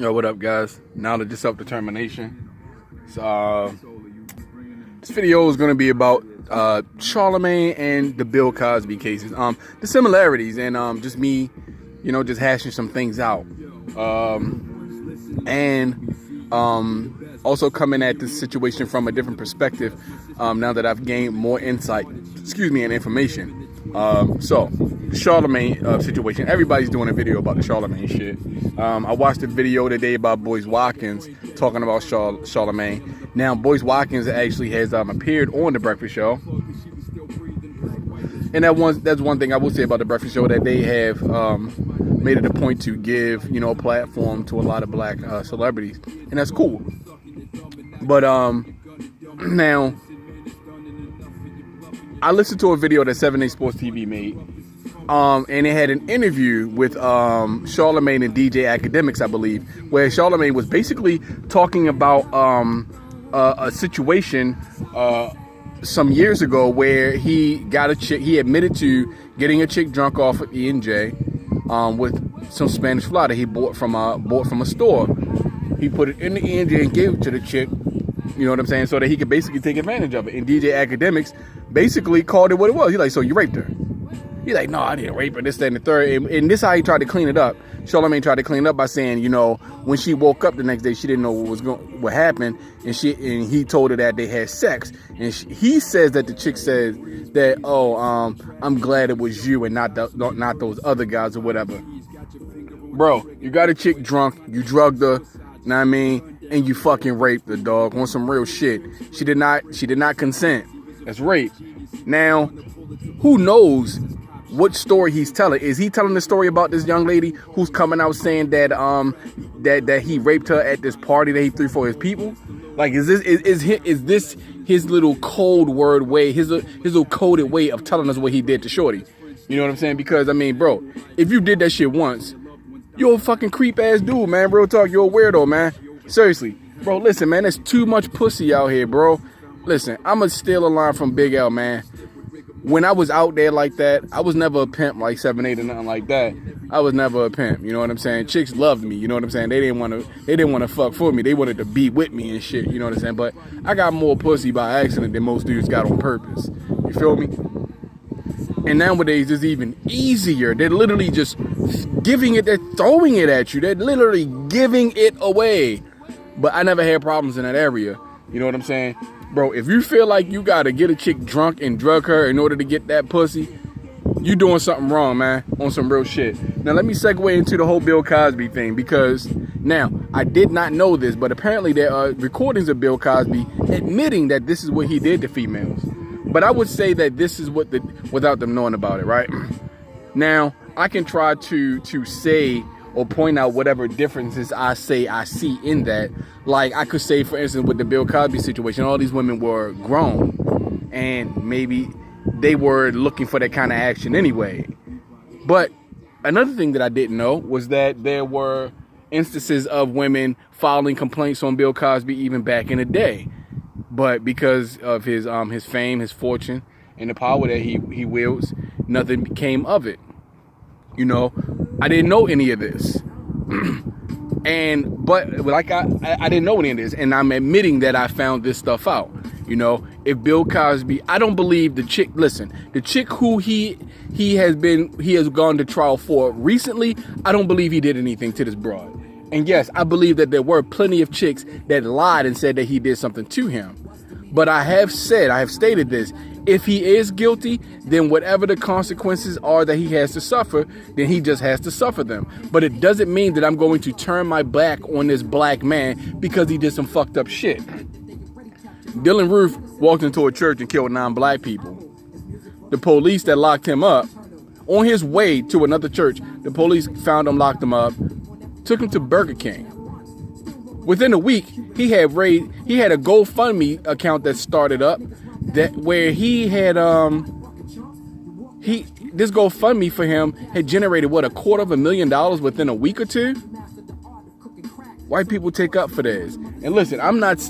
Yo, what up, guys? Knowledge of self-determination. So, this video is going to be about Charlamagne and the Bill Cosby cases. The similarities and just me, just hashing some things out. Also coming at this situation from a different perspective. Now that I've gained more insight, and information. So, the Charlamagne situation. Everybody's doing a video about the Charlamagne shit. I watched a video today about Boyce Watkins talking about Charlamagne. Now, Boyce Watkins actually has appeared on The Breakfast Show. And that's one thing I will say about The Breakfast Show, that they have made it a point to give, a platform to a lot of black celebrities. And that's cool. But now, I listened to a video that 7 Day Sports TV made. And it had an interview with Charlamagne and DJ Academics, I believe, where Charlamagne was basically talking about a situation some years ago where he got a chick. He admitted to getting a chick drunk off of E&J with some Spanish fly that he bought from a store. He put it in the E&J and gave it to the chick. You know what I'm saying? So that he could basically take advantage of it. And DJ Academics basically called it what it was. He's like, so you raped her? He's like, no, I didn't rape her, this, that, and the third. And this is how he tried to clean it up. Charlamagne tried to clean it up by saying, when she woke up the next day, she didn't know what happened. And he told her that they had sex. And he says that the chick says that, I'm glad it was you and not those other guys or whatever. Bro, you got a chick drunk, you drugged her, know what I mean? And you fucking raped the dog on some real shit. She did not consent. That's rape. Now, who knows what story he's telling? Is he telling the story about this young lady who's coming out saying that that he raped her at this party that he threw for his people? Like, is this his little cold word way, his little coded way of telling us what he did to Shorty? You know what I'm saying? Because I mean, bro, if you did that shit once, you're a fucking creep ass dude, man. Real talk, you're a weirdo, man. Seriously, bro. Listen, man, there's too much pussy out here, bro. Listen, I'ma steal a line from Big L, man. When I was out there like that, I was never a pimp like 7-8 or nothing like that. I was never a pimp, you know what I'm saying? Chicks loved me, you know what I'm saying? They didn't want to fuck for me. They wanted to be with me and shit, you know what I'm saying? But I got more pussy by accident than most dudes got on purpose. You feel me? And nowadays it's even easier. They're literally just giving it, they're throwing it at you. They're literally giving it away. But I never had problems in that area. You know what I'm saying? Bro, if you feel like you gotta get a chick drunk and drug her in order to get that pussy, you doing something wrong, man, on some real shit. Now, let me segue into the whole Bill Cosby thing, because now, I did not know this, but apparently there are recordings of Bill Cosby admitting that this is what he did to females. But I would say that this is without them knowing about it, right? Now, I can try to say or point out whatever differences I see in that. Like, I could say, for instance, with the Bill Cosby situation, all these women were grown, and maybe they were looking for that kind of action anyway. But another thing that I didn't know was that there were instances of women filing complaints on Bill Cosby even back in the day. But because of his fame, his fortune, and the power that he wields, nothing came of it. I didn't know any of this. But like I didn't know any of this, and I'm admitting that I found this stuff out. If Bill Cosby, I don't believe the chick. Listen, the chick who he has gone to trial for recently, I don't believe he did anything to this broad. And yes, I believe that there were plenty of chicks that lied and said that he did something to him. But I have stated this. If he is guilty, then whatever the consequences are that he has to suffer, then he just has to suffer them. But it doesn't mean that I'm going to turn my back on this black man because he did some fucked up shit. Dylan Roof walked into a church and killed 9 black people. The police that locked him up, on his way to another church, the police found him, locked him up, took him to Burger King. Within a week, he had a GoFundMe account that started up, where he had this GoFundMe for him had generated $250,000 within a week or two. White people take up for this. And listen, I'm not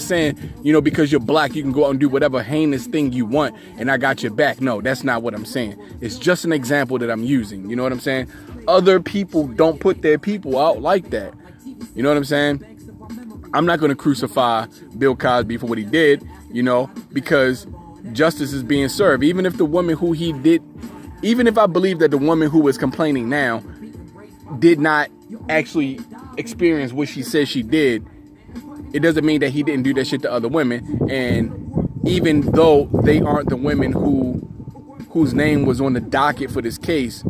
saying, because you're black, you can go out and do whatever heinous thing you want and I got your back. No, that's not what I'm saying. It's just an example that I'm using. You know what I'm saying? Other people don't put their people out like that. You know what I'm saying? I'm not going to crucify Bill Cosby for what he did, you know, because justice is being served. Even if the woman who he did, even if I believe that the woman who is complaining now did not actually experience what she says she did, it doesn't mean that he didn't do that shit to other women. And even though they aren't the women whose name was on the docket for this case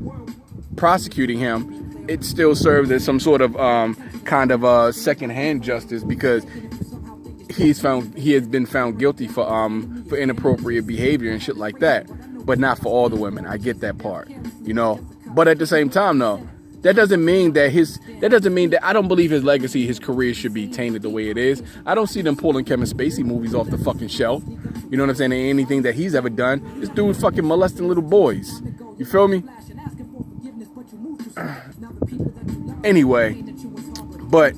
prosecuting him, it still serves as some sort of kind of secondhand justice, because he has been found guilty for inappropriate behavior and shit like that, but not for all the women. I get that part, you know. But at the same time, though, that doesn't mean that I don't believe his legacy, his career should be tainted the way it is. I don't see them pulling Kevin Spacey movies off the fucking shelf. You know what I'm saying? And anything that he's ever done, this dude fucking molesting little boys. You feel me? Anyway, but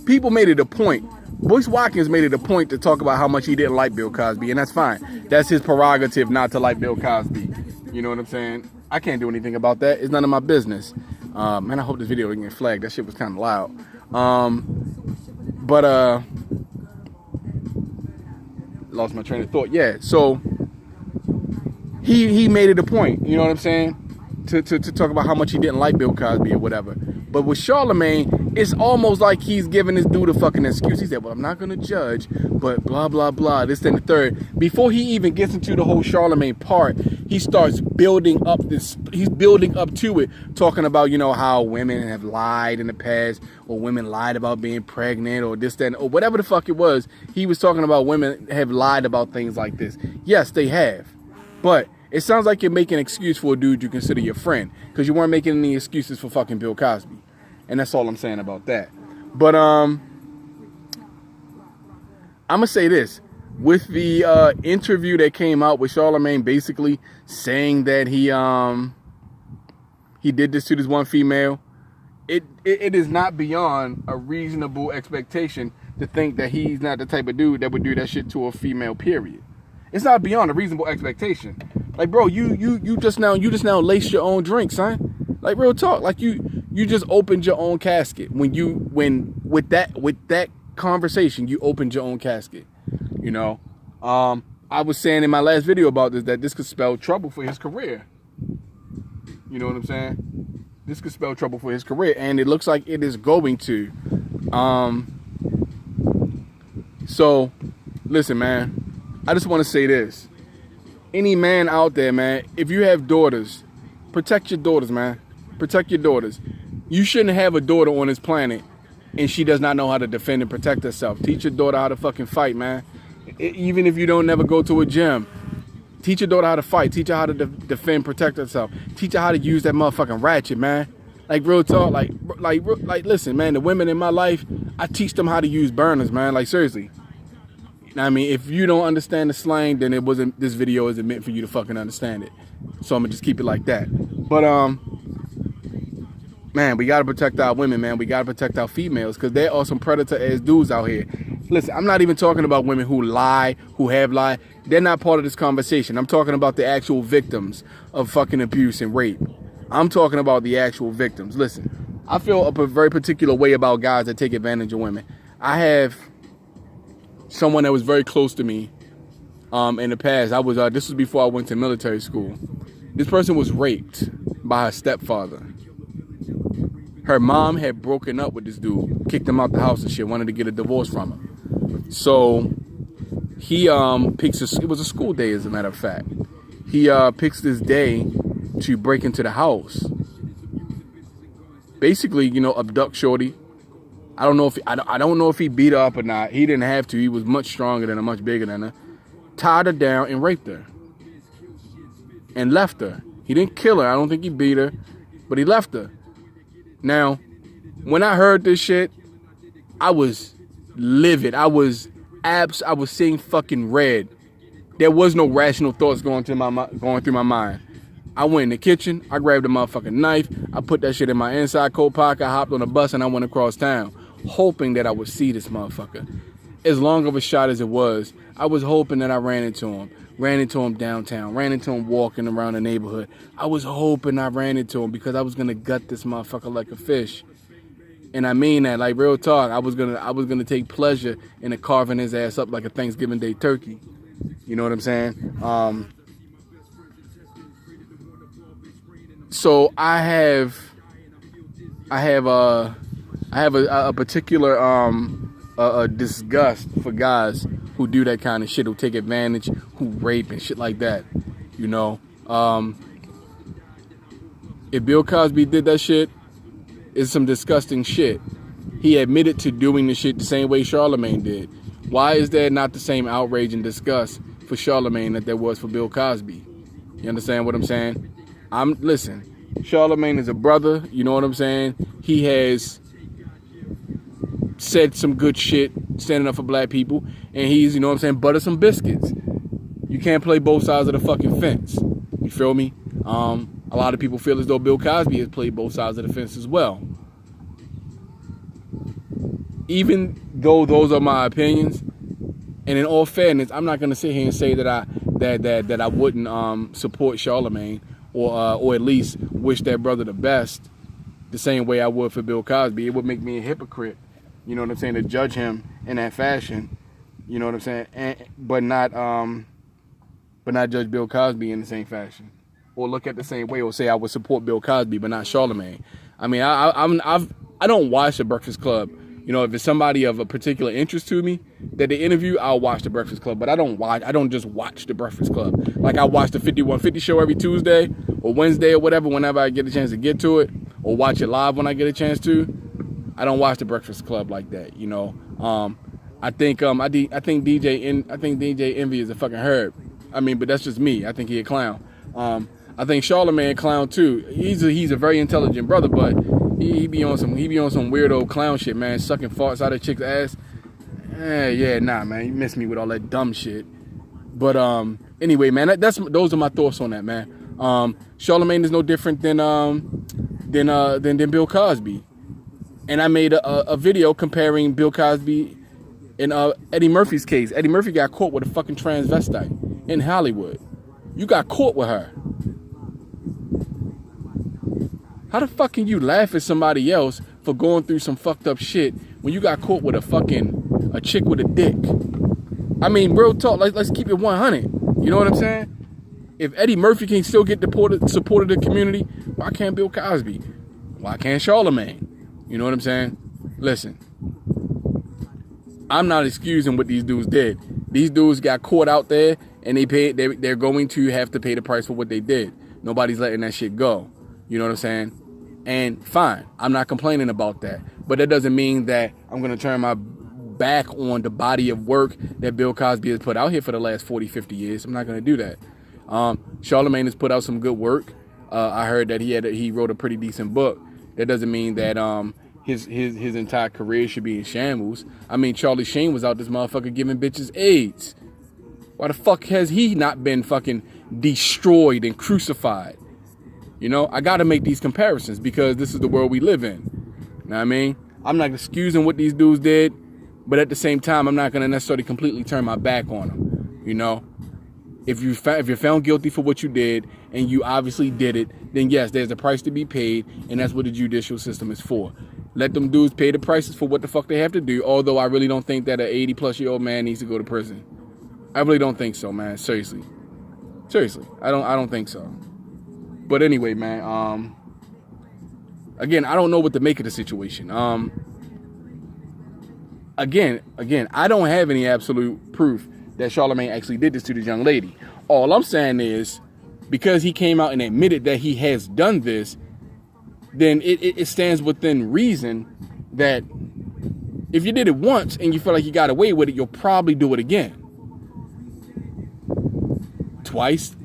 people made it a point. Bush Watkins made it a point to talk about how much he didn't like Bill Cosby, and that's fine. That's his prerogative not to like Bill Cosby. You know what I'm saying? I can't do anything about that. It's none of my business. Man, I hope this video didn't get flagged. That shit was kind of loud. Lost my train of thought. Yeah, so he made it a point. You know what I'm saying? To talk about how much he didn't like Bill Cosby or whatever. But with Charlamagne, it's almost like he's giving this dude a fucking excuse. He said, well, I'm not going to judge, but blah, blah, blah, this and the third. Before he even gets into the whole Charlamagne part, he starts building up he's building up to it, talking about, you know, how women have lied in the past, or women lied about being pregnant, or this, that, or whatever the fuck it was. He was talking about women have lied about things like this. Yes, they have. But it sounds like you're making an excuse for a dude you consider your friend, because you weren't making any excuses for fucking Bill Cosby. And that's all I'm saying about that. But I'm going to say this. With the interview that came out with Charlamagne basically saying that he did this to this one female, it is not beyond a reasonable expectation to think that he's not the type of dude that would do that shit to a female, period. It's not beyond a reasonable expectation. Like, bro, you just now laced your own drink, son. Like, real talk. Like, you just opened your own casket with that conversation. You opened your own casket. You know, I was saying in my last video about this that this could spell trouble for his career. You know what I'm saying? This could spell trouble for his career, and it looks like it is going to. So, listen, man. I just want to say this. Any man out there, man, if you have daughters, protect your daughters, man. Protect your daughters. You shouldn't have a daughter on this planet and she does not know how to defend and protect herself. Teach your daughter how to fucking fight, man. Even if you don't never go to a gym, teach your daughter how to fight. Teach her how to defend, protect herself. Teach her how to use that motherfucking ratchet, man. Like, real talk, like, listen, man, the women in my life, I teach them how to use burners, man. Like, seriously. I mean, if you don't understand the slang, then this video isn't meant for you to fucking understand it. So I'm gonna just keep it like that. But man, we gotta protect our women, man. We gotta protect our females, because there are some predator-ass dudes out here. Listen, I'm not even talking about women who lie, who have lied. They're not part of this conversation. I'm talking about the actual victims of fucking abuse and rape. I'm talking about the actual victims. Listen, I feel a very particular way about guys that take advantage of women. I have someone that was very close to me in the past. This was before I went to military school. This person was raped by her stepfather. Her mom had broken up with this dude, kicked him out the house and shit, wanted to get a divorce from him. So he it was a school day, as a matter of fact. He picks this day to break into the house. Basically, you know, abduct shorty. I don't know if he beat her up or not. He didn't have to. He was much stronger than her, much bigger than her. Tied her down and raped her. And left her. He didn't kill her. I don't think he beat her. But he left her. Now, when I heard this shit, I was livid. I was seeing fucking red. There was no rational thoughts going through my mind. I went in the kitchen. I grabbed a motherfucking knife. I put that shit in my inside coat pocket. I hopped on a bus and I went across town, hoping that I would see this motherfucker. As long of a shot as it was, I was hoping that I ran into him downtown, ran into him walking around the neighborhood. I was hoping I ran into him, because I was going to gut this motherfucker like a fish. And I mean that, like, real talk. I was gonna take pleasure in carving his ass up like a Thanksgiving Day turkey. You know what I'm saying? So I have a particular a disgust for guys who do that kind of shit, who take advantage, who rape and shit like that. You know, if Bill Cosby did that shit, it's some disgusting shit. He admitted to doing the shit the same way Charlamagne did. Why is there not the same outrage and disgust for Charlamagne that there was for Bill Cosby? You understand what I'm saying? Listen, Charlamagne is a brother, you know what I'm saying? He has said some good shit, standing up for black people, and he's, you know what I'm saying, butter some biscuits. You can't play both sides of the fucking fence. You feel me? A lot of people feel as though Bill Cosby has played both sides of the fence as well. Even though those are my opinions, and in all fairness, I'm not gonna sit here and say that I wouldn't support Charlamagne or at least wish that brother the best the same way I would for Bill Cosby. It would make me a hypocrite, you know what I'm saying, to judge him in that fashion, you know what I'm saying, but not judge Bill Cosby in the same fashion, or look at the same way, or say I would support Bill Cosby but not Charlamagne. I mean, I don't watch The Breakfast Club. You know, if it's somebody of a particular interest to me that they interview, I'll watch The Breakfast Club. But I don't just watch The Breakfast Club. Like I watch the 5150 show every Tuesday or Wednesday or whatever, whenever I get a chance to get to it, or watch it live when I get a chance to. I don't watch The Breakfast Club like that, you know. I think DJ Envy is a fucking herb. I mean, but that's just me. I think he a clown. I think Charlamagne a clown too. He's a very intelligent brother, but he be on some weirdo clown shit, man. Sucking farts out of chick's ass. Yeah, nah, man. You miss me with all that dumb shit. But anyway, man, those are my thoughts on that, man. Charlamagne is no different than Bill Cosby. And I made a video comparing Bill Cosby and Eddie Murphy's case. Eddie Murphy got caught with a fucking transvestite in Hollywood. You got caught with her. How the fuck can you laugh at somebody else for going through some fucked up shit when you got caught with a chick with a dick? I mean, real talk, let's keep it 100. You know what I'm saying? If Eddie Murphy can still get support of the community, why can't Bill Cosby? Why can't Charlamagne? You know what I'm saying? Listen, I'm not excusing what these dudes did. These dudes got caught out there, and they're going to have to pay the price for what they did. Nobody's letting that shit go. You know what I'm saying? And fine, I'm not complaining about that. But that doesn't mean that I'm going to turn my back on the body of work that Bill Cosby has put out here for the last 40, 50 years. I'm not going to do that. Charlamagne has put out some good work. I heard that he wrote a pretty decent book. That doesn't mean that his entire career should be in shambles. I mean, Charlie Sheen was out this motherfucker giving bitches AIDS. Why the fuck has he not been fucking destroyed and crucified? You know, I got to make these comparisons because this is the world we live in. You know what I mean? I'm not excusing what these dudes did, but at the same time, I'm not going to necessarily completely turn my back on them. You know, if you're found guilty for what you did and you obviously did it, then yes, there's a price to be paid, and that's what the judicial system is for. Let them dudes pay the prices for what the fuck they have to do, although I really don't think that an 80-plus-year-old man needs to go to prison. I really don't think so, man. Seriously, I don't think so. But anyway, man, again, I don't know what to make of the situation. Again, I don't have any absolute proof that Charlamagne actually did this to this young lady. All I'm saying is, because he came out and admitted that he has done this, then it stands within reason that if you did it once and you feel like you got away with it, you'll probably do it again. Twice,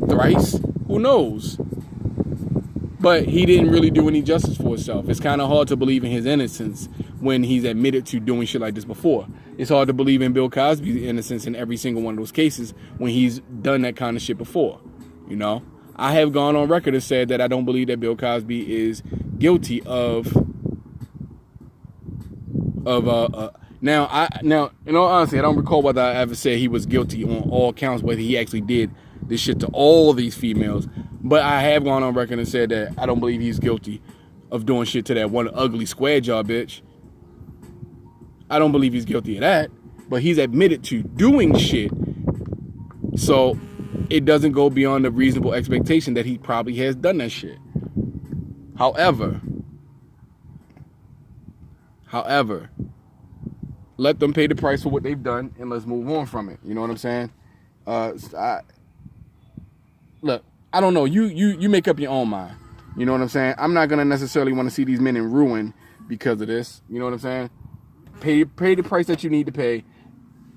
thrice, who knows? But he didn't really do any justice for himself. It's kind of hard to believe in his innocence when he's admitted to doing shit like this before. It's hard to believe in Bill Cosby's innocence in every single one of those cases when he's done that kind of shit before. You know, I have gone on record and said that I don't believe that Bill Cosby is guilty of now, in all honesty, I don't recall whether I ever said he was guilty on all counts, whether he actually did this shit to all of these females. But I have gone on record and said that I don't believe he's guilty of doing shit to that one ugly square jaw bitch. I don't believe he's guilty of that, but he's admitted to doing shit. So it doesn't go beyond the reasonable expectation that he probably has done that shit. However, let them pay the price for what they've done and let's move on from it. You know what I'm saying? Look, I don't know. You make up your own mind. You know what I'm saying? I'm not gonna necessarily want to see these men in ruin because of this. You know what I'm saying? Pay the price that you need to pay,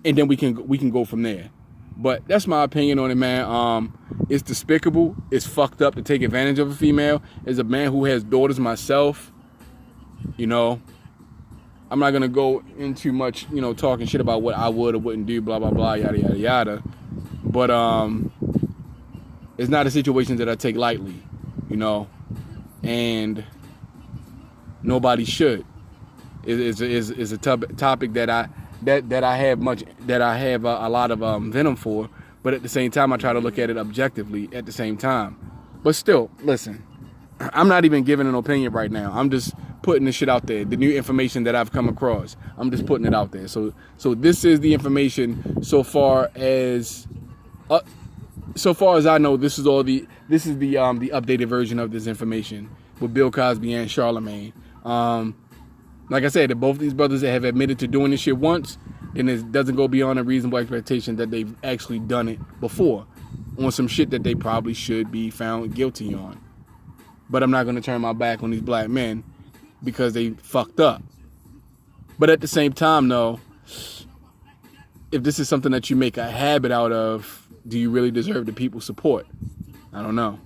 and then we can go from there. But that's my opinion on it, man. It's despicable. It's fucked up to take advantage of a female. As a man who has daughters myself, you know, I'm not gonna go into much, you know, talking shit about what I would or wouldn't do, blah blah blah, yada yada yada. But it's not a situation that I take lightly, you know, and nobody should. It's a topic that I have a lot of venom for, but at the same time I try to look at it objectively at the same time. But still, listen, I'm not even giving an opinion right now. I'm just putting this shit out there, the new information that I've come across. I'm just putting it out there. So this is the information so far as I know. This is the updated version of this information with Bill Cosby and Charlamagne. Like I said, if both these brothers have admitted to doing this shit once, then it doesn't go beyond a reasonable expectation that they've actually done it before on some shit that they probably should be found guilty on. But I'm not going to turn my back on these black men because they fucked up. But at the same time, though, if this is something that you make a habit out of, do you really deserve the people's support? I don't know.